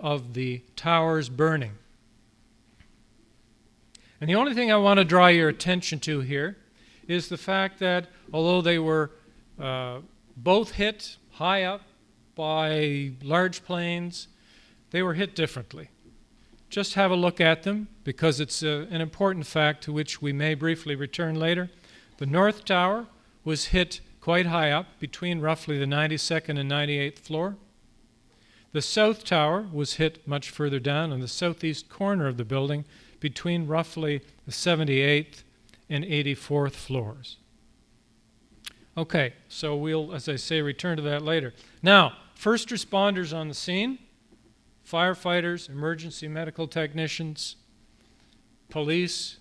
of the towers burning. And the only thing I want to draw your attention to here is the fact that although they were both hit high up by large planes, they were hit differently. Just have a look at them because it's an important fact to which we may briefly return later. The North Tower was hit quite high up, between roughly the 92nd and 98th floor. The South Tower was hit much further down in the southeast corner of the building, between roughly the 78th and 84th floors. Okay, so we'll, as I say, return to that later. Now, first responders on the scene, firefighters, emergency medical technicians, police,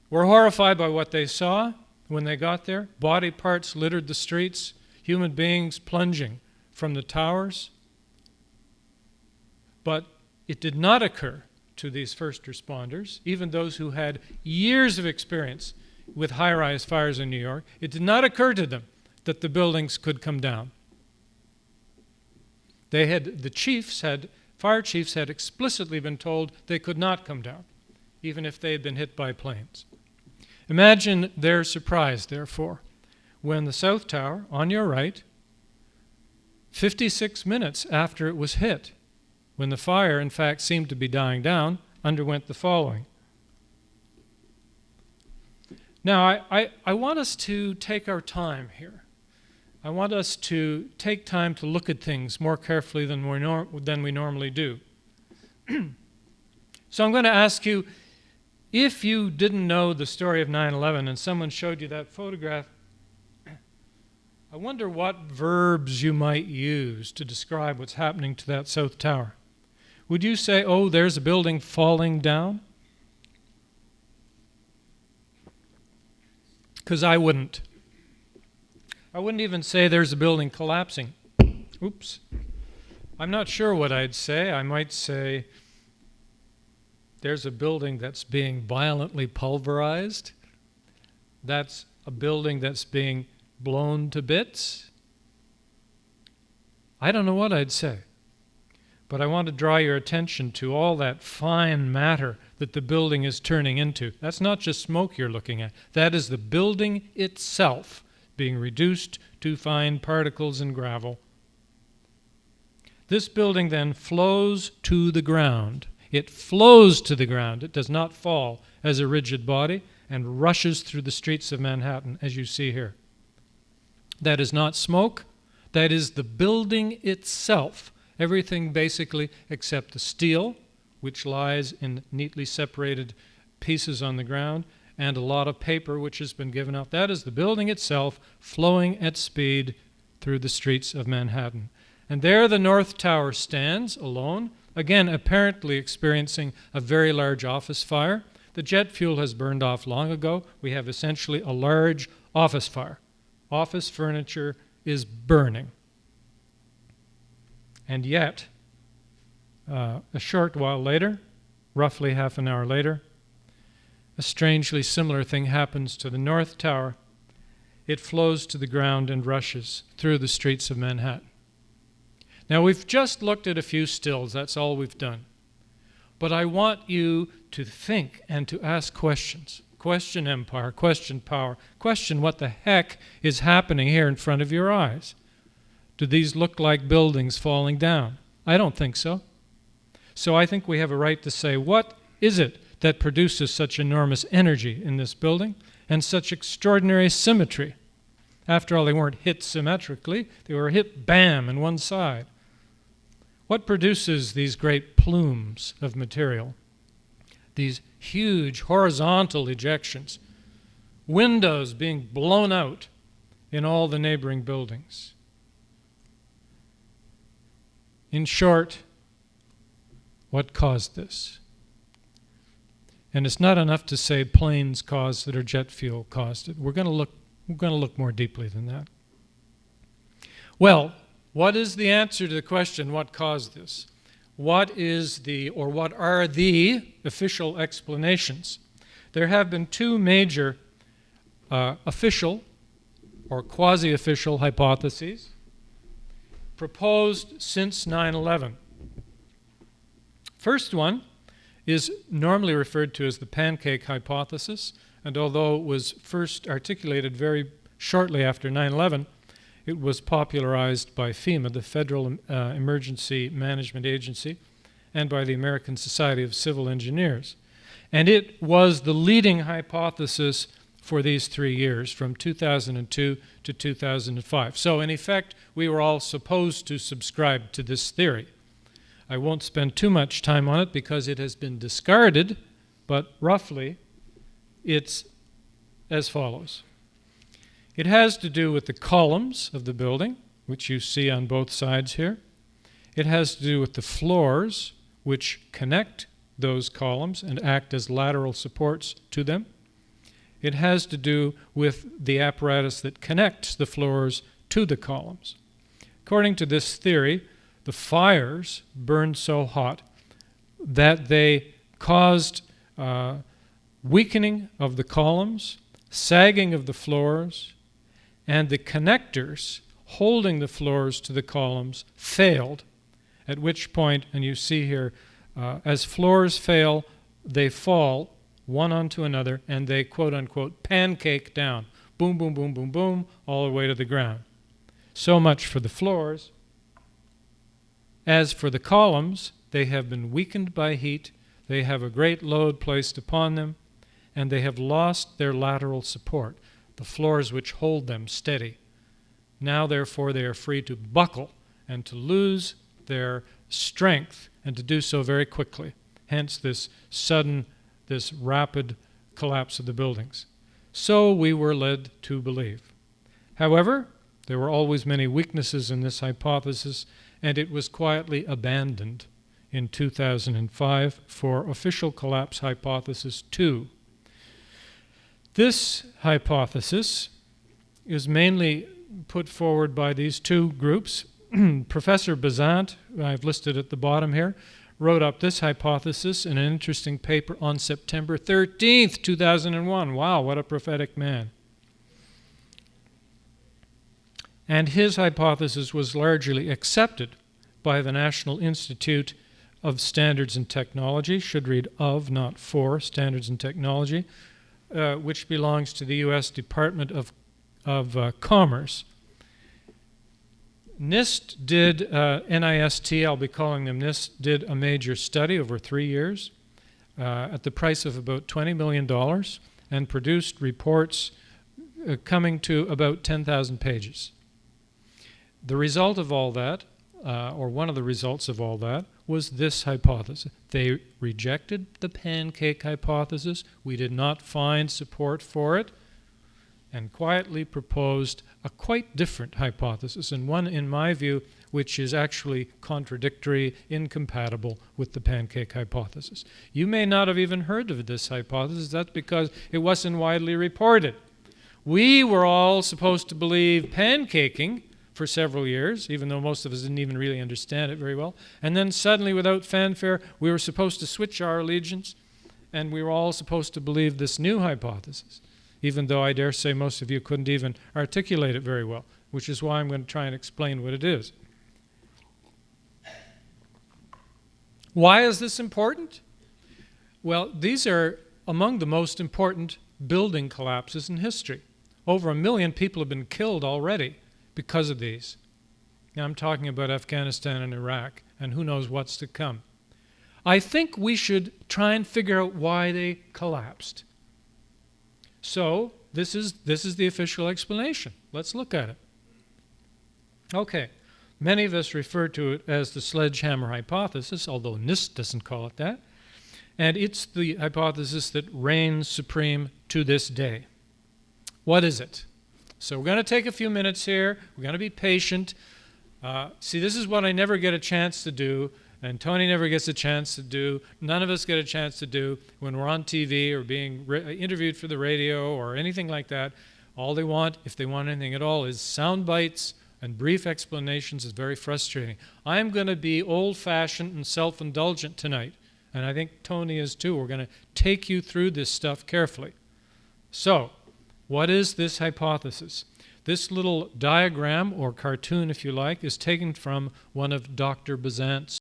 were horrified by what they saw when they got there. Body parts littered the streets, human beings plunging from the towers. But it did not occur to these first responders, even those who had years of experience with high-rise fires in New York, it did not occur to them that the buildings could come down. Fire chiefs had explicitly been told they could not come down, even if they had been hit by planes. Imagine their surprise, therefore, when the South Tower, on your right, 56 minutes after it was hit, when the fire, in fact, seemed to be dying down, underwent the following. Now, I want us to take our time here. I want us to take time to look at things more carefully than we normally do. So I'm going to ask you, if you didn't know the story of 9/11 and someone showed you that photograph, I wonder what verbs you might use to describe what's happening to that South Tower. Would you say, oh, there's a building falling down? Because I wouldn't. I wouldn't even say there's a building collapsing. Oops. I'm not sure what I'd say. I might say there's a building that's being violently pulverized. That's a building that's being blown to bits. I don't know what I'd say. But I want to draw your attention to all that fine matter that the building is turning into. That's not just smoke you're looking at. That is the building itself being reduced to fine particles and gravel. This building then flows to the ground. It flows to the ground. It does not fall as a rigid body and rushes through the streets of Manhattan, as you see here. That is not smoke. That is the building itself. Everything basically except the steel, which lies in neatly separated pieces on the ground, and a lot of paper which has been given out. That is the building itself flowing at speed through the streets of Manhattan. And there the North Tower stands alone, again apparently experiencing a very large office fire. The jet fuel has burned off long ago. We have essentially a large office fire. Office furniture is burning. And yet, a short while later, roughly half an hour later, a strangely similar thing happens to the North Tower. It flows to the ground and rushes through the streets of Manhattan. Now, we've just looked at a few stills. That's all we've done. But I want you to think and to ask questions. Question empire, question power, question what the heck is happening here in front of your eyes. Do these look like buildings falling down? I don't think so. So I think we have a right to say, what is it that produces such enormous energy in this building and such extraordinary symmetry? After all, they weren't hit symmetrically. They were hit bam in one side. What produces these great plumes of material? These huge horizontal ejections, windows being blown out in all the neighboring buildings. In short, what caused this? And it's not enough to say planes caused it or jet fuel caused it. We're going to look more deeply than that. Well, what is the answer to the question, what caused this? What are the official explanations? There have been two major official or quasi-official hypotheses. proposed since 9/11. First one is normally referred to as the pancake hypothesis, and although it was first articulated very shortly after 9/11, it was popularized by FEMA, the Federal Emergency Management Agency, and by the American Society of Civil Engineers. And it was the leading hypothesis for these 3 years, from 2002 to 2005. So in effect, we were all supposed to subscribe to this theory. I won't spend too much time on it because it has been discarded, but roughly it's as follows. It has to do with the columns of the building, which you see on both sides here. It has to do with the floors, which connect those columns and act as lateral supports to them. It has to do with the apparatus that connects the floors to the columns. According to this theory, the fires burned so hot that they caused weakening of the columns, sagging of the floors, and the connectors holding the floors to the columns failed, at which point, and you see here, as floors fail, they fall one onto another, and they, quote-unquote, pancake down. Boom, boom, boom, boom, boom, all the way to the ground. So much for the floors. As for the columns, they have been weakened by heat, they have a great load placed upon them, and they have lost their lateral support, the floors which hold them steady. Now, therefore, they are free to buckle and to lose their strength, and to do so very quickly. Hence this rapid collapse of the buildings. So we were led to believe. However, there were always many weaknesses in this hypothesis, and it was quietly abandoned in 2005 for official collapse hypothesis 2. This hypothesis is mainly put forward by these two groups. Professor Bazant, I've listed at the bottom here, wrote up this hypothesis in an interesting paper on September 13th, 2001. Wow, what a prophetic man. And his hypothesis was largely accepted by the National Institute of Standards and Technology, should read of, not for, Standards and Technology, which belongs to the U.S. Department of Commerce. NIST did, NIST, I'll be calling them NIST, did a major study over 3 years at the price of about $20 million and produced reports coming to about 10,000 pages. The result of all that, or one of the results of all that, was this hypothesis. They rejected the pancake hypothesis. We did not find support for it, and quietly proposed a quite different hypothesis, and one, in my view, which is actually contradictory, incompatible with the pancake hypothesis. You may not have even heard of this hypothesis. That's because it wasn't widely reported. We were all supposed to believe pancaking for several years, even though most of us didn't even really understand it very well. And then suddenly, without fanfare, we were supposed to switch our allegiance, and we were all supposed to believe this new hypothesis, even though I dare say most of you couldn't even articulate it very well, which is why I'm going to try and explain what it is. Why is this important? Well, these are among the most important building collapses in history. Over 1 million people have been killed already because of these. Now, I'm talking about Afghanistan and Iraq, and who knows what's to come. I think we should try and figure out why they collapsed. So, this is the official explanation. Let's look at it. Okay, many of us refer to it as the sledgehammer hypothesis, although NIST doesn't call it that. And it's the hypothesis that reigns supreme to this day. What is it? So we're going to take a few minutes here. We're going to be patient. See, this is what I never get a chance to do, and Tony never gets a chance to do. None of us get a chance to do when we're on TV or being interviewed for the radio or anything like that. All they want, if they want anything at all, is sound bites and brief explanations. Is very frustrating. I'm going to be old-fashioned and self-indulgent tonight, and I think Tony is too. We're going to take you through this stuff carefully. So, what is this hypothesis? This little diagram, or cartoon if you like, is taken from one of Dr. Bazant's